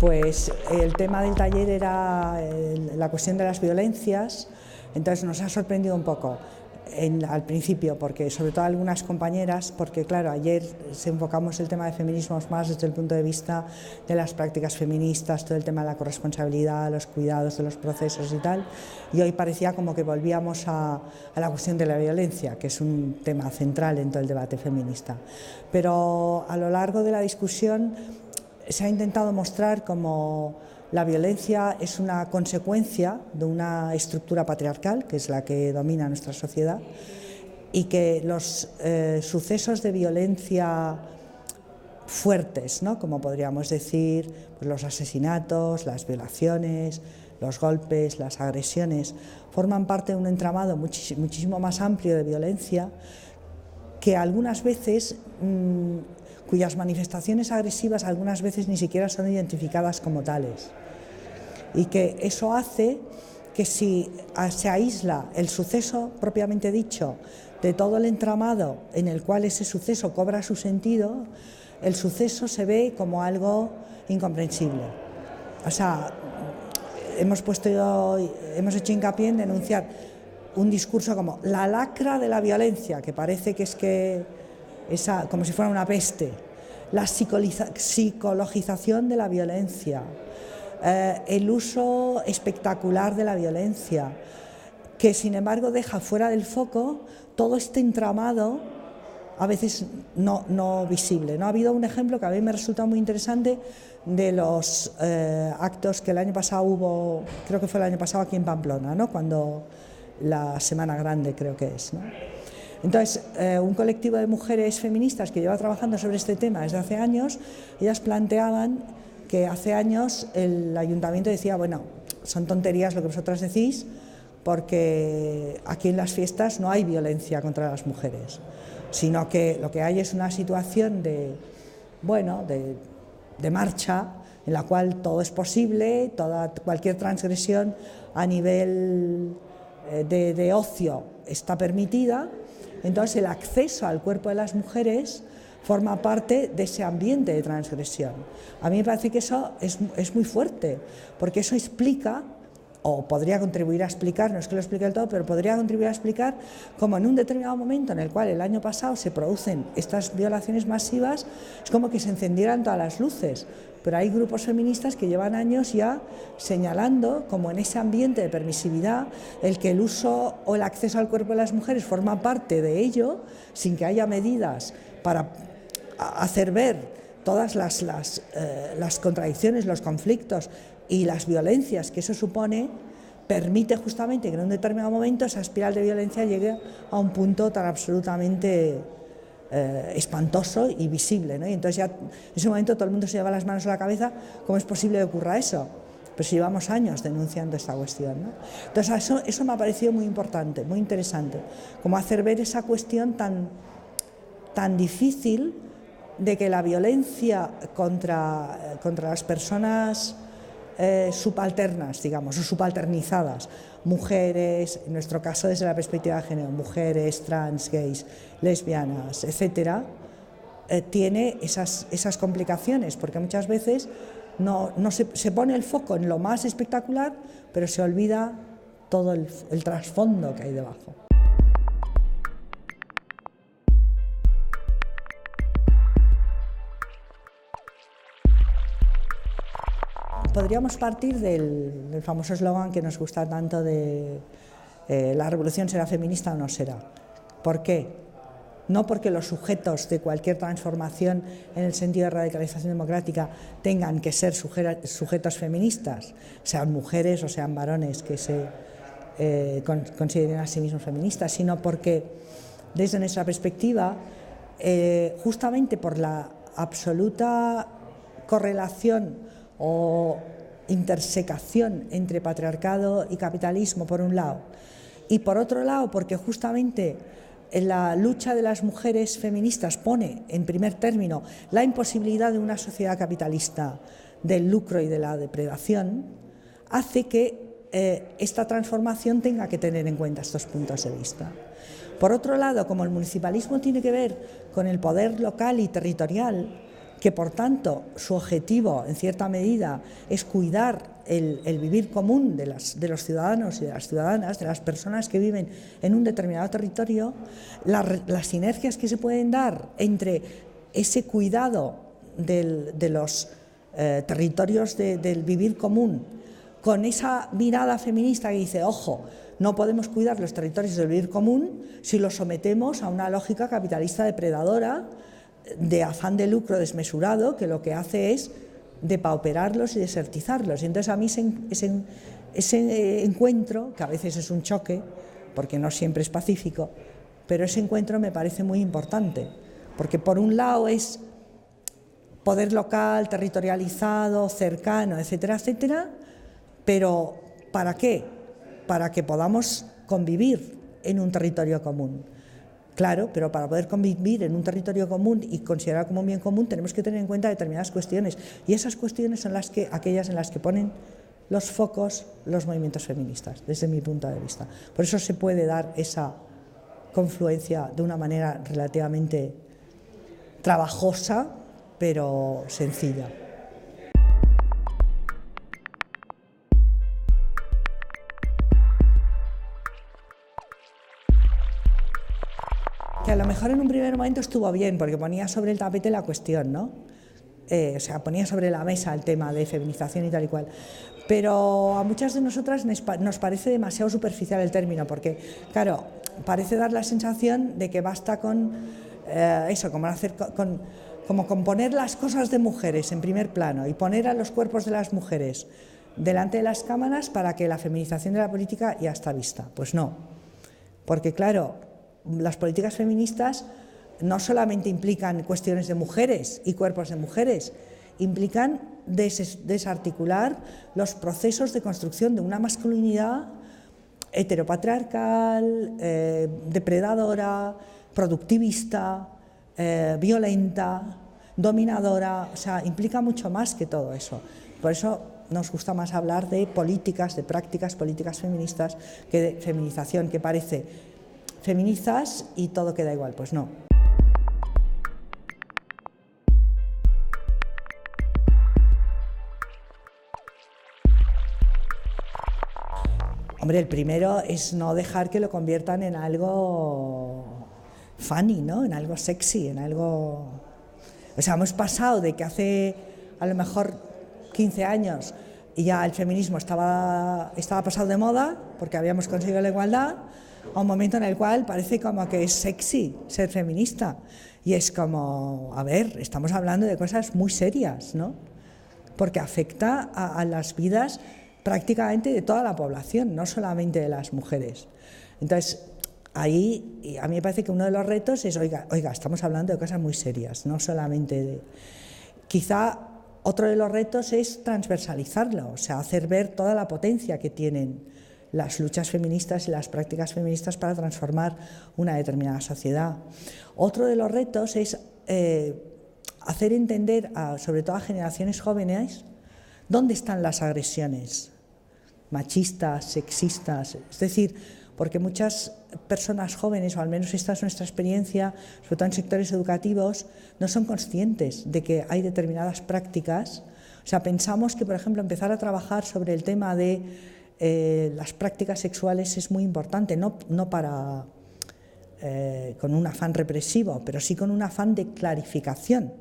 Pues el tema del taller era la cuestión de las violencias, entonces nos ha sorprendido un poco al principio, porque sobre todo algunas compañeras, porque claro, ayer se enfocamos el tema de feminismos más desde el punto de vista de las prácticas feministas, todo el tema de la corresponsabilidad, los cuidados de los procesos y tal, y hoy parecía como que volvíamos a la cuestión de la violencia, que es un tema central en todo el debate feminista. Pero a lo largo de la discusión se ha intentado mostrar cómo la violencia es una consecuencia de una estructura patriarcal, que es la que domina nuestra sociedad, y que los sucesos de violencia fuertes, ¿no?, como podríamos decir, pues los asesinatos, las violaciones, los golpes, las agresiones, forman parte de un entramado muchísimo más amplio de violencia que algunas veces cuyas manifestaciones agresivas algunas veces ni siquiera son identificadas como tales, y que eso hace que si se aísla el suceso propiamente dicho de todo el entramado en el cual ese suceso cobra su sentido, el suceso se ve como algo incomprensible. O sea, hemos hecho hincapié en denunciar un discurso como la lacra de la violencia, que parece que es como si fuera una peste, la psicologización de la violencia, el uso espectacular de la violencia, que sin embargo deja fuera del foco todo este entramado a veces no visible, ¿no? Ha habido un ejemplo que a mí me resulta muy interesante de los actos que el año pasado hubo, creo que fue el año pasado aquí en Pamplona, ¿no?, cuando la Semana Grande creo que es, ¿no? Entonces, un colectivo de mujeres feministas que lleva trabajando sobre este tema desde hace años, ellas planteaban que hace años el ayuntamiento decía, bueno, son tonterías lo que vosotras decís, porque aquí en las fiestas no hay violencia contra las mujeres, sino que lo que hay es una situación de marcha en la cual todo es posible, cualquier transgresión a nivel de ocio está permitida. Entonces el acceso al cuerpo de las mujeres forma parte de ese ambiente de transgresión. A mí me parece que eso es muy fuerte, porque eso explica, o podría contribuir a explicar, no es que lo explique del todo, pero podría contribuir a explicar cómo en un determinado momento en el cual el año pasado se producen estas violaciones masivas, es como que se encendieran todas las luces. Pero hay grupos feministas que llevan años ya señalando como en ese ambiente de permisividad el que el uso o el acceso al cuerpo de las mujeres forma parte de ello, sin que haya medidas para hacer ver todas las contradicciones, los conflictos y las violencias que eso supone, permite justamente que en un determinado momento esa espiral de violencia llegue a un punto tan absolutamente espantoso y visible, ¿no? Y entonces ya en ese momento todo el mundo se lleva las manos a la cabeza, ¿cómo es posible que ocurra eso? Pero si llevamos años denunciando esta cuestión, ¿no? Entonces eso me ha parecido muy importante, muy interesante, como hacer ver esa cuestión tan difícil de que la violencia contra las personas subalternas, digamos, o subalternizadas, mujeres, en nuestro caso desde la perspectiva de género, mujeres, trans, gays, lesbianas, etcétera, tiene esas complicaciones, porque muchas veces no se pone el foco en lo más espectacular, pero se olvida todo el trasfondo que hay debajo. Podríamos partir del famoso eslogan que nos gusta tanto de la revolución será feminista o no será. ¿Por qué? No porque los sujetos de cualquier transformación en el sentido de radicalización democrática tengan que ser sujetos feministas, sean mujeres o sean varones que se consideren a sí mismos feministas, sino porque desde nuestra perspectiva, justamente por la absoluta correlación o intersecación entre patriarcado y capitalismo por un lado, y por otro lado porque justamente la lucha de las mujeres feministas pone en primer término la imposibilidad de una sociedad capitalista del lucro y de la depredación, hace que esta transformación tenga que tener en cuenta estos puntos de vista. Por otro lado, como el municipalismo tiene que ver con el poder local y territorial, que por tanto su objetivo en cierta medida es cuidar el vivir común de los ciudadanos y de las ciudadanas, de las personas que viven en un determinado territorio, las sinergias que se pueden dar entre ese cuidado de los territorios del vivir común, con esa mirada feminista que dice, ojo, no podemos cuidar los territorios del vivir común si los sometemos a una lógica capitalista depredadora, de afán de lucro desmesurado, que lo que hace es depauperarlos y desertizarlos. Y entonces a mí ese encuentro, que a veces es un choque, porque no siempre es pacífico, pero ese encuentro me parece muy importante, porque por un lado es poder local, territorializado, cercano, etcétera, etcétera, pero ¿para qué? Para que podamos convivir en un territorio común. Claro, pero para poder convivir en un territorio común y considerar como un bien común tenemos que tener en cuenta determinadas cuestiones, y esas cuestiones son aquellas en las que ponen los focos los movimientos feministas, desde mi punto de vista. Por eso se puede dar esa confluencia de una manera relativamente trabajosa, pero sencilla. Que a lo mejor en un primer momento estuvo bien, porque ponía sobre el tapete la cuestión, ¿no? O sea, ponía sobre la mesa el tema de feminización y tal y cual. Pero a muchas de nosotras nos parece demasiado superficial el término, porque, claro, parece dar la sensación de que basta con eso, como con poner las cosas de mujeres en primer plano y poner a los cuerpos de las mujeres delante de las cámaras para que la feminización de la política ya está vista. Pues no, porque, claro, las políticas feministas no solamente implican cuestiones de mujeres y cuerpos de mujeres, implican desarticular los procesos de construcción de una masculinidad heteropatriarcal, depredadora, productivista, violenta, dominadora. O sea, implica mucho más que todo eso. Por eso nos gusta más hablar de políticas, de prácticas políticas feministas, que de feminización, que parece feminizas y todo queda igual. Pues no. Hombre, el primero es no dejar que lo conviertan en algo funny, ¿no? En algo sexy, en algo... O sea, hemos pasado de que hace a lo mejor 15 años y ya el feminismo estaba pasado de moda porque habíamos conseguido la igualdad, a un momento en el cual parece como que es sexy ser feminista. Y es como, a ver, estamos hablando de cosas muy serias, ¿no? Porque afecta a las vidas prácticamente de toda la población, no solamente de las mujeres. Entonces, ahí a mí me parece que uno de los retos es, oiga, estamos hablando de cosas muy serias, no solamente de... Quizá otro de los retos es transversalizarlo, o sea, hacer ver toda la potencia que tienen las luchas feministas y las prácticas feministas para transformar una determinada sociedad. Otro de los retos es hacer entender, sobre todo a generaciones jóvenes, dónde están las agresiones machistas, sexistas, es decir, porque muchas personas jóvenes, o al menos esta es nuestra experiencia, sobre todo en sectores educativos, no son conscientes de que hay determinadas prácticas. O sea, pensamos que, por ejemplo, empezar a trabajar sobre el tema de las prácticas sexuales es muy importante, no para con un afán represivo, pero sí con un afán de clarificación,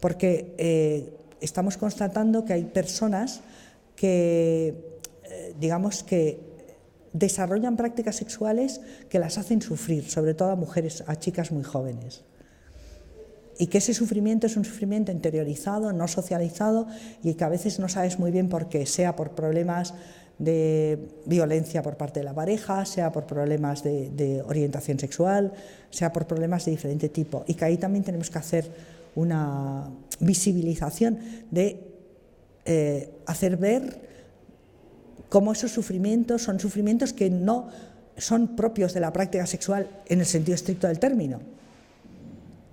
porque estamos constatando que hay personas que, digamos que desarrollan prácticas sexuales que las hacen sufrir, sobre todo a mujeres, a chicas muy jóvenes. Y que ese sufrimiento es un sufrimiento interiorizado, no socializado, y que a veces no sabes muy bien por qué, sea por problemas de violencia por parte de la pareja, sea por problemas de orientación sexual, sea por problemas de diferente tipo. Y que ahí también tenemos que hacer una visibilización de hacer ver cómo esos sufrimientos son sufrimientos que no son propios de la práctica sexual en el sentido estricto del término,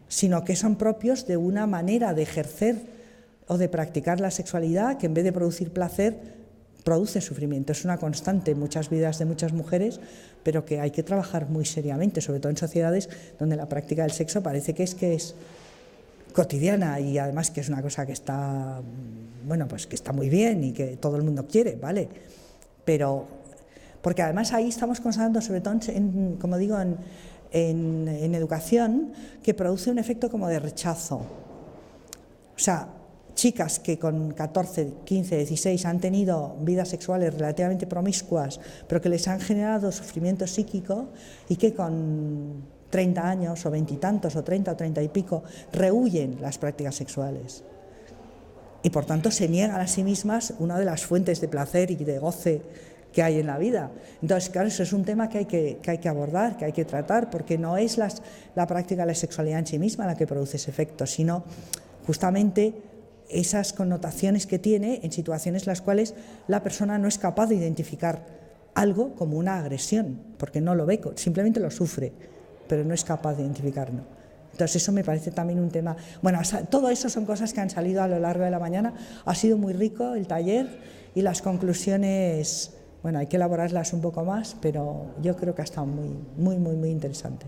sino que son propios de una manera de ejercer o de practicar la sexualidad que en vez de producir placer, produce sufrimiento. Es una constante en muchas vidas de muchas mujeres, pero que hay que trabajar muy seriamente, sobre todo en sociedades donde la práctica del sexo parece que es cotidiana y además que es una cosa que está, bueno, pues que está muy bien y que todo el mundo quiere, ¿vale? Pero, porque además ahí estamos constatando, sobre todo, como digo, en educación, que produce un efecto como de rechazo. O sea, chicas que con 14, 15, 16 han tenido vidas sexuales relativamente promiscuas, pero que les han generado sufrimiento psíquico y que con 30 años o 20 y tantos o 30 o 30 y pico rehuyen las prácticas sexuales y por tanto se niegan a sí mismas una de las fuentes de placer y de goce que hay en la vida. Entonces, claro, eso es un tema que hay que abordar, que hay que tratar, porque no es la práctica de la sexualidad en sí misma la que produce ese efecto, sino justamente esas connotaciones que tiene en situaciones en las cuales la persona no es capaz de identificar algo como una agresión, porque no lo ve, simplemente lo sufre, pero no es capaz de identificarlo. Entonces eso me parece también un tema. Bueno, todo eso son cosas que han salido a lo largo de la mañana. Ha sido muy rico el taller y las conclusiones, bueno, hay que elaborarlas un poco más, pero yo creo que ha estado muy interesante.